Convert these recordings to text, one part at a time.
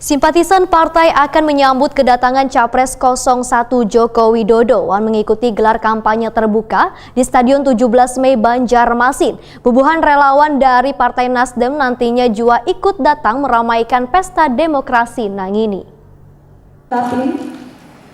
Simpatisan partai akan menyambut kedatangan Capres 01 Joko Widodo yang mengikuti gelar kampanye terbuka di Stadion 17 Mei Banjarmasin. Bubuhan relawan dari Partai Nasdem nantinya juga ikut datang meramaikan pesta demokrasi Nangini. Tapi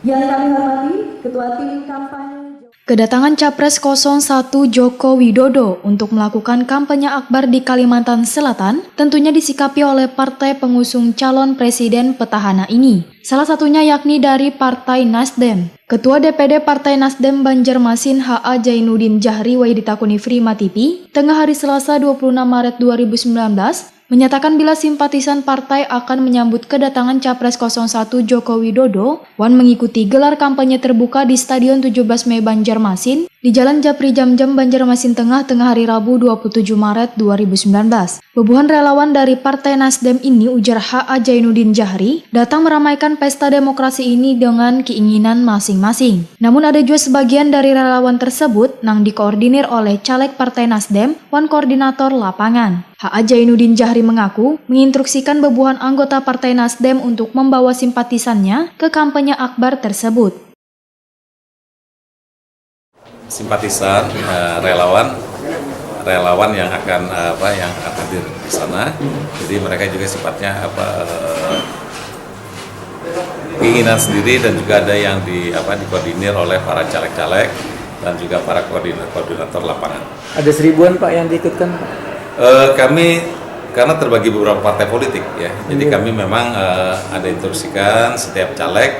yang kami hormati Ketua Tim Kampanye. Kedatangan Capres 01 Joko Widodo untuk melakukan kampanye akbar di Kalimantan Selatan tentunya disikapi oleh partai pengusung calon presiden petahana ini. Salah satunya yakni dari Partai Nasdem. Ketua DPD Partai Nasdem Banjarmasin H.A. Jainuddin Jahri ditakuni Prima TV, tengah hari Selasa 26 Maret 2019, menyatakan bila simpatisan partai akan menyambut kedatangan Capres 01 Joko Widodo mengikuti gelar kampanye terbuka di Stadion 17 Mei Banjarmasin di Jalan Japri Jamjam Banjarmasin tengah hari Rabu 27 Maret 2019. Bubuhan relawan dari Partai Nasdem ini, ujar H.A. Jainuddin Jahri, datang meramaikan pesta demokrasi ini dengan keinginan masing-masing. Namun ada juga sebagian dari relawan tersebut yang dikoordinir oleh caleg Partai Nasdem koordinator lapangan. H.A. Jainuddin Jahri mengaku menginstruksikan bubuhan anggota Partai Nasdem untuk membawa simpatisannya ke kampanye akbar tersebut. Simpatisan, relawan yang akan hadir di sana. Jadi mereka juga sifatnya keinginan sendiri, dan juga ada yang dikoordinir oleh para caleg-caleg dan juga para koordinator lapangan. Ada 1000-an Pak yang diikutkan Pak? Kami karena terbagi beberapa partai politik ya, jadi kami memang ada instruksikan setiap caleg,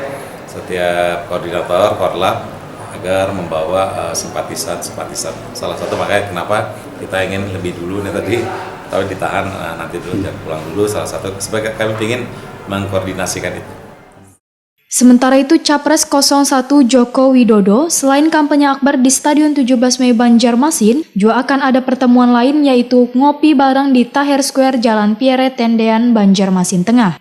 setiap koordinator, korlap agar membawa simpatisan. Salah satu makanya kenapa kita ingin lebih dulu nih tadi, tapi ditahan nanti dulu, jangan pulang dulu. Salah satu sebagai kami ingin mengkoordinasikan itu. Sementara itu, Capres 01 Joko Widodo selain kampanye akbar di Stadion 17 Mei Banjarmasin, juga akan ada pertemuan lain yaitu ngopi bareng di Tahir Square Jalan Pierre Tendean Banjarmasin Tengah.